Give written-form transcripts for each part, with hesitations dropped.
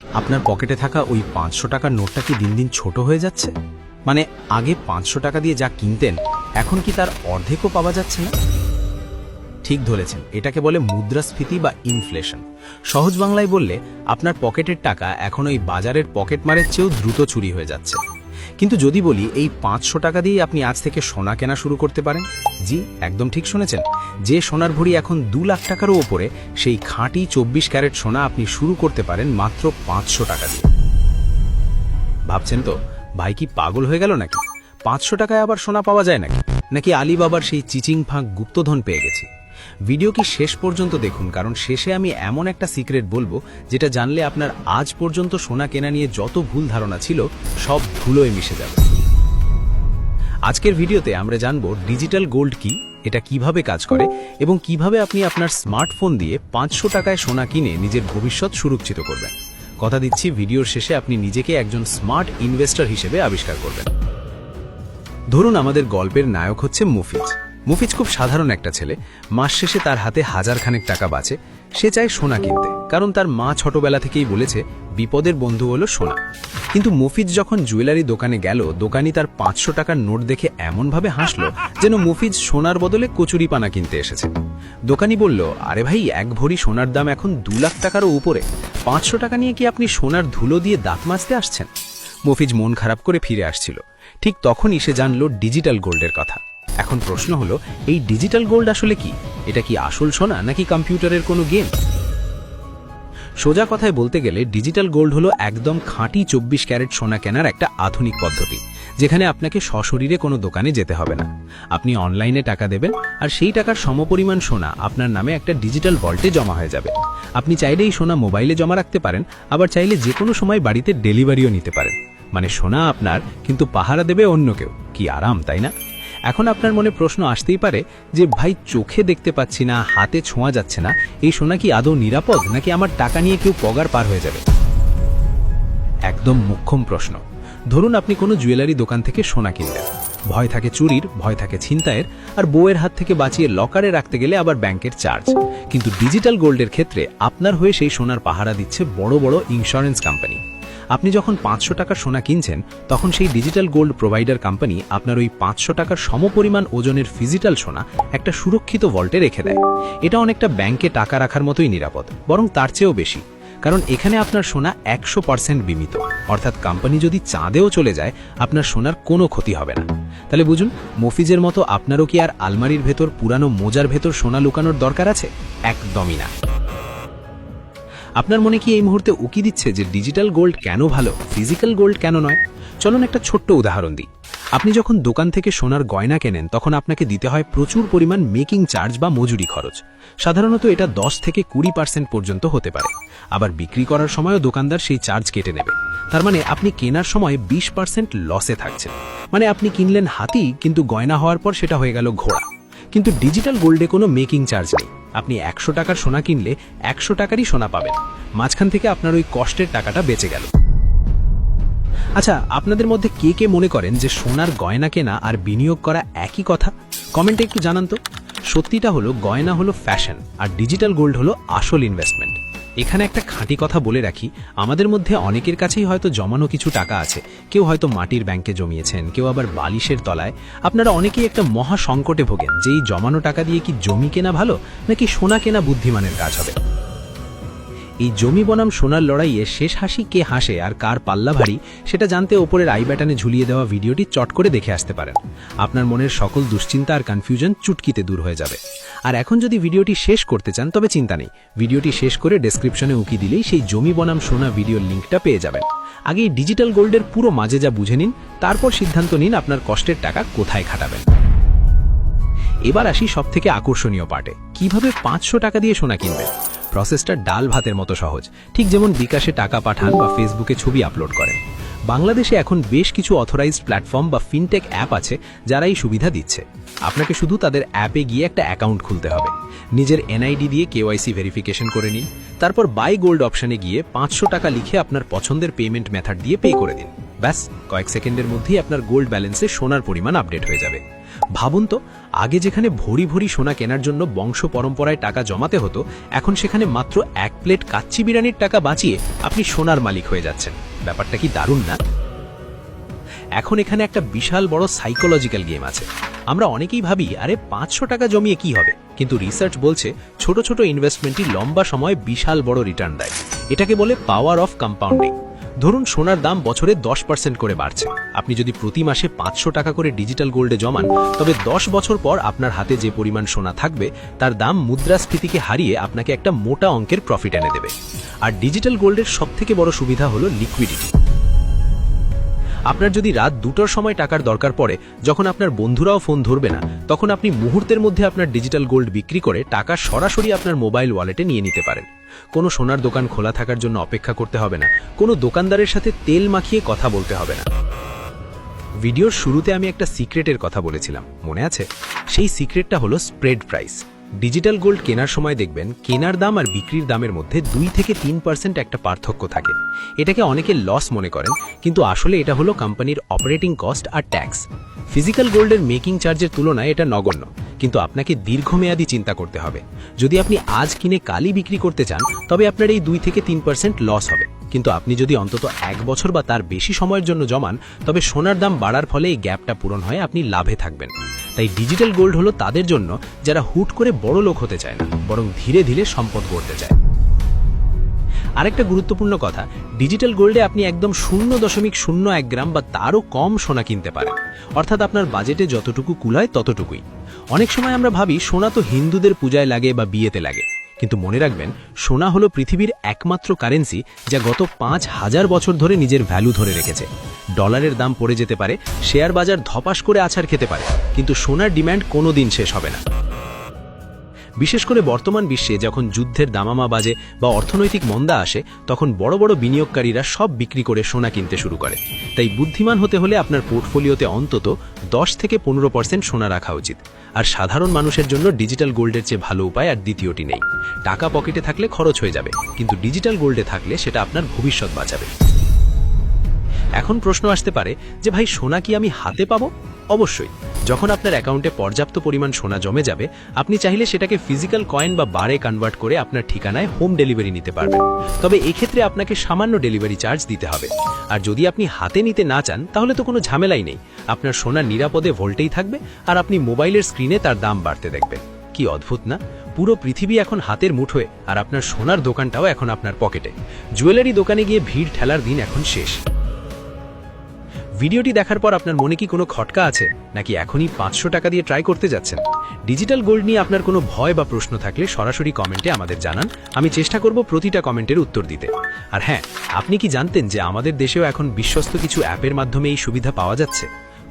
আপনার পকেটে থাকা ওই ৫০০ টাকার নোটটা কি দিন দিন ছোট হয়ে যাচ্ছে? মানে আগে ৫০০ টাকা দিয়ে যা কিনতেন এখন কি তার অর্ধেকও পাওয়া যাচ্ছে না? ঠিক ধরেছেন, এটাকে বলে মুদ্রাস্ফীতি বা ইনফ্লেশন। সহজ বাংলায় বললে আপনার পকেটের টাকা এখন ওই বাজারের পকেটমারের চেয়েও দ্রুত চুরি হয়ে যাচ্ছে। কিন্তু যদি বলি এই ৫০০ টাকা দিয়ে আপনি আজ থেকে সোনা কেনা শুরু করতে পারেন, জি একদম ঠিক শুনেছেন, যে সোনার ভরি এখন ২ লাখ টাকারও ওপরে, সেই খাঁটি ২৪ ক্যারেট সোনা আপনি শুরু করতে পারেন মাত্র ৫০০ টাকা দিয়ে। ভাবছেন তো ভাই কি পাগল হয়ে গেল নাকি? ৫০০ টাকায় আবার সোনা পাওয়া যায় নাকি আলিবাবার সেই চিচিং ফাঁক গুপ্তধন পেয়ে গেছি? ভিডিও কি শেষ পর্যন্ত দেখুন, কারণ শেষে আমি এমন একটা সিক্রেট বলবো যেটা জানলে আপনার আজ পর্যন্ত সোনা কেনা নিয়ে যত ভুল ধারণা ছিল সব ধুলোয় মিশে যাবে। আজকের ভিডিওতে আমরা জানবো ডিজিটাল গোল্ড কি, এটা কিভাবে কাজ করে এবং কিভাবে আপনি আপনার স্মার্টফোন দিয়ে ৫০০ টাকায় সোনা কিনে নিজের ভবিষ্যৎ সুরক্ষিত করবেন। কথা দিচ্ছি ভিডিওর শেষে আপনি নিজেকে একজন স্মার্ট ইনভেস্টর হিসেবে আবিষ্কার করবেন। ধরুন আমাদের গল্পের নায়ক হচ্ছে মুফিজ। মুফিজ খুব সাধারণ একটা ছেলে। মাস শেষে তার হাতে হাজারখানেক টাকা বাঁচে। সে চায় সোনা কিনতে, কারণ তার মা ছোটবেলা থেকেই বলেছে বিপদের বন্ধু হলো সোনা। কিন্তু মুফিজ যখন জুয়েলারি দোকানে গেল, দোকানি তার ৫০০ টাকার নোট দেখে এমনভাবে হাসল যেন মুফিজ সোনার বদলে কচুরিপানা কিনতে এসেছে। দোকানি বলল, আরে ভাই, এক ভরি সোনার দাম এখন ২ লাখ টাকারও উপরে, ৫০০ টাকা নিয়ে কি আপনি সোনার ধুলো দিয়ে দাঁত মাজতে আসছেন? মুফিজ মন খারাপ করে ফিরে আসছিল। ঠিক তখনই সে জানল ডিজিটাল গোল্ডের কথা। এখন প্রশ্ন হলো, এই ডিজিটাল গোল্ড আসলে কি? এটা কি আসল সোনা নাকি কম্পিউটারের কোনো গেম? সোজা কথায় বলতে গেলে ডিজিটাল গোল্ড হলো একদম খাঁটি ২৪ ক্যারেট সোনা কেনার একটা আধুনিক পদ্ধতি, যেখানে আপনাকে সশরীরে কোনো দোকানে যেতে হবে না। আপনি অনলাইনে টাকা দেবেন আর সেই টাকার সমপরিমাণ সোনা আপনার নামে একটা ডিজিটাল ভল্টে জমা হয়ে যাবে। আপনি চাইলে এই সোনা মোবাইলে জমা রাখতে পারেন, আবার চাইলে যে কোনো সময় বাড়িতে ডেলিভারিও নিতে পারেন। মানে সোনা আপনার, কিন্তু পাহারা দেবে অন্য কেউ। কি আরাম, তাই না? এখন আপনার মনে প্রশ্ন আসতেই পারে যে ভাই, চোখে দেখতে পাচ্ছি না, হাতে ছোঁয়া যাচ্ছে না, এই সোনা কি আদৌ নিরাপদ নাকি আমার টাকা নিয়ে কেউ পগার পার হয়ে যাবে? একদম মোক্ষম প্রশ্ন। ধরুন আপনি কোনো জুয়েলারি দোকান থেকে সোনা কিনলেন। ভয় থাকে চুরির, ভয় থাকে ছিনতাইয়ের, আর বউয়ের হাত থেকে বাঁচিয়ে লকারে রাখতে গেলে আবার ব্যাংকের চার্জ। কিন্তু ডিজিটাল গোল্ডের ক্ষেত্রে আপনার হয়ে সেই সোনার পাহারা দিচ্ছে বড় বড় ইন্স্যুরেন্স কোম্পানি। আপনি যখন ৫০০ টাকার সোনা কিনছেন, তখন সেই ডিজিটাল গোল্ড প্রোভাইডার কোম্পানি আপনার ওই ৫০০ টাকার সমপরিমাণ ওজনের ফিজিক্যাল সোনা একটা সুরক্ষিত ভল্টে রেখে দেয়। এটা অনেকটা ব্যাংকে টাকা রাখার মতোই নিরাপদ, বরং তার চেয়েও বেশি। কারণ এখানে আপনার সোনা ১০০% বিমিত, অর্থাৎ কোম্পানি যদি চাঁদেও চলে যায় আপনার সোনার কোনো ক্ষতি হবে না। তাহলে বুঝুন, মফিজের মতো আপনারও কি আর আলমারির ভেতর পুরানো মোজার ভেতর সোনা লুকানোর দরকার আছে? একদমই না। আপনার মনে কি এই মুহূর্তে উকি দিচ্ছে যে ডিজিটাল গোল্ড কেন ভালো, ফিজিক্যাল গোল্ড কেন নয়? চলুন একটা ছোট্ট উদাহরণ দিই। আপনি যখন দোকান থেকে সোনার গয়না কেনেন, তখন আপনাকে দিতে হয় প্রচুর পরিমাণ মেকিং চার্জ বা মজুরি খরচ। সাধারণত এটা ১০ থেকে ২০% পর্যন্ত হতে পারে। আবার বিক্রি করার সময়ও দোকানদার সেই চার্জ কেটে নেবে। তার মানে আপনি কেনার সময় ২০% লসে থাকছেন। মানে আপনি কিনলেন হাতি, কিন্তু গয়না হওয়ার পর সেটা হয়ে গেল ঘোড়া। কিন্তু ডিজিটাল গোল্ডে কোনো মেকিং চার্জ নেই। আপনি ১০০ টাকার সোনা কিনলে ১০০ টাকারই সোনা পাবেন। মাঝখান থেকে আপনার ওই কষ্টের টাকাটা বেঁচে গেল। আচ্ছা, আপনাদের মধ্যে কে কে মনে করেন যে সোনার গয়না কেনা আর বিনিয়োগ করা একই কথা? কমেন্টে একটু জানান তো। সত্যিটা হলো, গয়না হলো ফ্যাশন আর ডিজিটাল গোল্ড হলো আসল ইনভেস্টমেন্ট। এখানে একটা খাঁটি কথা বলে রাখি, আমাদের মধ্যে অনেকের কাছেই হয়তো জমানো কিছু টাকা আছে। কেউ হয়তো মাটির ব্যাংকে জমিয়েছেন, কেউ আবার বালিশের তলায়। আপনারা অনেকেই একটা মহা সংকটে ভোগেন যে এই জমানো টাকা দিয়ে কি জমি কেনা ভালো নাকি সোনা কেনা বুদ্ধিমানের কাজ হবে। এই জমি বনাম সোনার লড়াইয়ে শেষ হাসি কে হাসে আর কার পাল্লা ভারী, সেটা জানতে ওপরের আই বাটনে ঝুলিয়ে দেওয়া ভিডিওটি চট করে দেখে আসতে পারেন। আপনার মনের সকল দুশ্চিন্তা আর কনফিউশন চুটকিতে দূর হয়ে যাবে। আর এখন যদি ভিডিওটি শেষ করতে চান, তবে চিন্তা নেই, ভিডিওটি শেষ করে ডেসক্রিপশনে উকি দিলেই সেই জমি বনাম সোনা ভিডিওর লিঙ্কটা পেয়ে যাবেন। আগে এই ডিজিটাল গোল্ডের পুরো মাঝে যা বুঝে নিন, তারপর সিদ্ধান্ত নিন আপনার কষ্টের টাকা কোথায় খাটাবেন। এবার আসি সবথেকে আকর্ষণীয় পার্টে, কিভাবে ৫০০ টাকা দিয়ে সোনা কিনবেন। প্রসেসটা ডাল ভাতের মতো সহজ, ঠিক যেমন বিকাশে টাকা পাঠান বা ফেসবুকে ছবি আপলোড করেন। বাংলাদেশে এখন বেশ কিছু অথরাইজড প্ল্যাটফর্ম বা ফিনটেক অ্যাপ আছে যারা এই সুবিধা দিচ্ছে। আপনাকে শুধু তাদের অ্যাপে গিয়ে একটা অ্যাকাউন্ট খুলতে হবে, নিজের এনআইডি দিয়ে কেওয়াইসি ভেরিফিকেশন করে নিন, তারপর বাই গোল্ড অপশনে গিয়ে ৫০০ টাকা লিখে আপনার পছন্দের পেমেন্ট মেথড দিয়ে পে করে দিন। ব্যাস, কয়েক সেকেন্ডের মধ্যেই আপনার গোল্ড ব্যালেন্সে সোনার পরিমাণ আপডেট হয়ে যাবে। ভাবুন তো, আগে যেখানে ভরি ভরি সোনা কেনার জন্য বংশ পরম্পরায় টাকা জমাতে হতো, এখন সেখানে মাত্র 1 প্লেট কাচ্চি বিরিয়ানির টাকা বাঁচিয়ে আপনি সোনার মালিক হয়ে যাচ্ছেন। ব্যাপারটা কি দারুণ না? এখন এখানে একটা বিশাল বড় সাইকোলজিক্যাল গেম আছে। আমরা অনেকেই ভাবি, আরে 500 টাকা জমিয়ে কি হবে, কিন্তু রিসার্চ বলছে ছোট ছোট ইনভেস্টমেন্টই লম্বা সময়ে বিশাল বড় রিটার্ন দেয়। এটাকে বলে পাওয়ার অফ কম্পাউন্ডিং। ধরুন সোনার দাম বছরে 10% করে বাড়ছে। আপনি যদি প্রতি মাসে 500 টাকা করে ডিজিটাল গোল্ডে জমান, তবে 10 বছর পর আপনার হাতে যে পরিমাণ সোনা থাকবে তার দাম মুদ্রাস্ফীতিকে হারিয়ে আপনাকে একটা মোটা অঙ্কের প্রফিট এনে দেবে। আর ডিজিটাল গোল্ডের সবথেকে বড় সুবিধা হলো লিকুইডিটি। আপনার যদি রাত 2টোর সময় টাকার দরকার পড়ে, যখন আপনার বন্ধুরাও ফোন ধরবে না, তখন আপনি মুহূর্তের মধ্যে আপনার ডিজিটাল গোল্ড বিক্রি করে টাকা সরাসরি আপনার মোবাইল ওয়ালেটে নিয়ে নিতে পারেন। কোনো সোনার দোকান খোলা থাকার জন্য অপেক্ষা করতে হবে না, কোনো দোকানদারের সাথে তেল মাখিয়ে কথা বলতে হবে না। ভিডিওর শুরুতে আমি একটা সিক্রেটের কথা বলেছিলাম, মনে আছে? সেই সিক্রেটটা হলো স্প্রেড প্রাইস। ডিজিটাল গোল্ড কেনার সময় দেখবেন কেনার দাম আর বিক্রির দামের মধ্যে 2 থেকে 3% একটা পার্থক্য থাকে। এটাকে অনেকে লস মনে করেন, কিন্তু আসলে এটা হলো কোম্পানির অপারেটিং কস্ট আর ট্যাক্স। ফিজিক্যাল গোল্ডের মেকিং চার্জের তুলনায় এটা নগণ্য, কিন্তু আপনাকে দীর্ঘমেয়াদী চিন্তা করতে হবে। যদি আপনি আজ কিনে কালই বিক্রি করতে চান, তবে আপনার এই 2 থেকে 3% লস হবে। কিন্তু আপনি যদি অন্তত 1 বছর বা তার বেশি সময়ের জন্য জমান, তবে সোনার দাম বাড়ার ফলে এই গ্যাপটা পূরণ হয়ে আপনি লাভে থাকবেন। তাই ডিজিটাল গোল্ড হলো তাদের জন্য যারা হুট করে বড় লোক হতে চায় না, বরং ধীরে ধীরে সম্পদ গড়তে চায়। আরেকটা গুরুত্বপূর্ণ কথা, ডিজিটাল গোল্ডে আপনি একদম 0.01 গ্রাম বা তারও কম সোনা কিনতে পারেন। অর্থাৎ আপনার বাজেটে যতটুকু কুলায় ততটুকুই। অনেক সময় আমরা ভাবি সোনা তো হিন্দুদের পূজায় লাগে বা বিয়েতে লাগে, কিন্তু মনে রাখবেন, সোনা হলো পৃথিবীর একমাত্র কারেন্সি যা গত 5000 বছর ধরে নিজের ভ্যালু ধরে রেখেছে। ডলারের দাম পড়ে যেতে পারে, শেয়ার বাজার ধপাস করে আছাড় খেতে পারে, কিন্তু সোনার ডিম্যান্ড কোনোদিন শেষ হবে না। বিশেষ করে বর্তমান বিশ্বে যখন যুদ্ধের দামামা বাজে বা অর্থনৈতিক মন্দা আসে, তখন বড় বড় বিনিয়োগকারীরা সব বিক্রি করে সোনা কিনতে শুরু করে। তাই বুদ্ধিমান হতে হলে আপনার পোর্টফোলিওতে অন্তত 10 থেকে 15% সোনা রাখা উচিত। আর সাধারণ মানুষের জন্য ডিজিটাল গোল্ডের চেয়ে ভালো উপায় আর দ্বিতীয়টি নেই। টাকা পকেটে থাকলে খরচ হয়ে যাবে, কিন্তু ডিজিটাল গোল্ডে থাকলে সেটা আপনার ভবিষ্যৎ বাঁচাবে। এখন প্রশ্ন আসতে পারে যে ভাই, সোনা কি আমি হাতে পাবো? অবশ্যই। যখন আপনার অ্যাকাউন্টে পর্যাপ্ত পরিমাণ সোনা জমে যাবে, আপনি চাইলে সেটাকে ফিজিক্যাল কয়েন বা বারে কনভার্ট করে আপনার ঠিকানায় হোম ডেলিভারি নিতে পারবেন। তবে এক্ষেত্রে আপনাকে সামান্য ডেলিভারি চার্জ দিতে হবে। আর যদি আপনি হাতে নিতে না চান, তাহলে তো কোনো ঝামেলাই নেই। আপনার সোনা নিরাপদে ভোল্টেই থাকবে, আর আপনি মোবাইলের স্ক্রিনে তার দাম বাড়তে দেখবেন। কি অদ্ভুত না? পুরো পৃথিবী এখন হাতের মুঠোয়, আর আপনার সোনার দোকানটাও এখন আপনার পকেটে। জুয়েলারি দোকানে গিয়ে ভিড় ঠেলার দিন এখন শেষ। ভিডিওটি দেখার পর আপনার মনে কি কোনো খটকা আছে, নাকি এখনই 500 টাকা দিয়ে ট্রাই করতে যাচ্ছেন? ডিজিটাল গোল্ড নিয়ে আপনার কোনো ভয় বা প্রশ্ন থাকলে সরাসরি কমেন্টে আমাদের জানান। আমি চেষ্টা করব প্রতিটা কমেন্টের উত্তর দিতে। আর হ্যাঁ, আপনি কি জানতেন যে আমাদের দেশেও এখন বিশ্বস্ত কিছু অ্যাপের মাধ্যমে এই সুবিধা পাওয়া যাচ্ছে?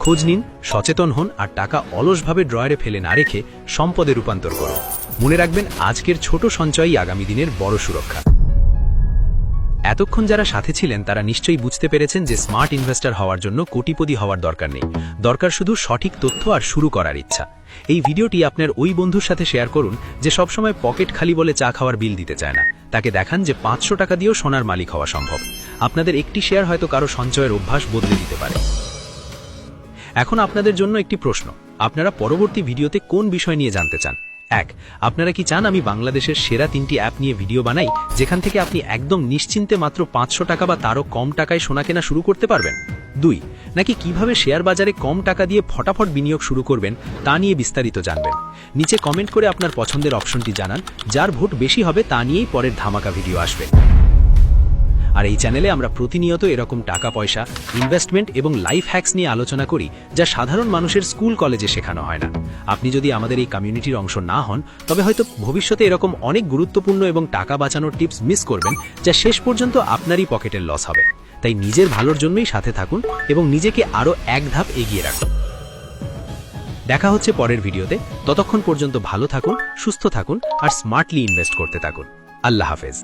খোঁজ নিন, সচেতন হন, আর টাকা অলসভাবে ড্রয়ারে ফেলে না রেখে সম্পদে রূপান্তর করুন। মনে রাখবেন, আজকের ছোট সঞ্চয়ই আগামী দিনের বড় সুরক্ষা। এতক্ষণ যারা সাথে ছিলেন তারা নিশ্চয়ই বুঝতে পেরেছেন যে স্মার্ট ইনভেস্টর হওয়ার জন্য কোটিপতি হওয়ার দরকার নেই, দরকার শুধু সঠিক তথ্য আর শুরু করার ইচ্ছা। এই ভিডিওটি আপনার ওই বন্ধুর সাথে শেয়ার করুন যে সবসময় পকেট খালি বলে চা খাওয়ার বিল দিতে চায় না। তাকে দেখান যে 500 টাকা দিয়েও সোনার মালিক হওয়া সম্ভব। আপনাদের একটি শেয়ার হয়তো কারো সঞ্চয়ের অভ্যাস বদলে দিতে পারে। এখন আপনাদের জন্য একটি প্রশ্ন, আপনারা পরবর্তী ভিডিওতে কোন বিষয় নিয়ে জানতে চান? 1. আপনারা কি চান আমি বাংলাদেশের সেরা 3টি অ্যাপ নিয়ে ভিডিও বানাই, যেখান থেকে আপনি একদম নিশ্চিন্তে মাত্র 500 টাকা বা তারও কম টাকায় সোনা কেনা শুরু করতে পারবেন? 2. নাকি কিভাবে শেয়ার বাজারে কম টাকা দিয়ে ফটাফট বিনিয়োগ শুরু করবেন তা নিয়ে বিস্তারিত জানবেন? নিচে কমেন্ট করে আপনার পছন্দের অপশনটি জানান। যার ভোট বেশি হবে তা নিয়েই পরের ধামাকা ভিডিও আসবে। আর এই চ্যানেলে আমরা প্রতিনিয়ত এরকম টাকা পয়সা, ইনভেস্টমেন্ট এবং লাইফ হ্যাকস নিয়ে আলোচনা করি, যা সাধারণ মানুষের স্কুল কলেজে শেখানো হয় না। আপনি যদি আমাদের এই কমিউনিটির অংশ না হন, তবে হয়তো ভবিষ্যতে এরকম অনেক গুরুত্বপূর্ণ এবং টাকা বাঁচানোর টিপস মিস করবেন, যা শেষ পর্যন্ত আপনারই পকেটের লস হবে। তাই নিজের ভালোর জন্যই সাথে থাকুন এবং নিজেকে আরও এক ধাপ এগিয়ে রাখুন। দেখা হচ্ছে পরের ভিডিওতে। ততক্ষণ পর্যন্ত ভালো থাকুন, সুস্থ থাকুন আর স্মার্টলি ইনভেস্ট করতে থাকুন। আল্লাহ হাফেজ।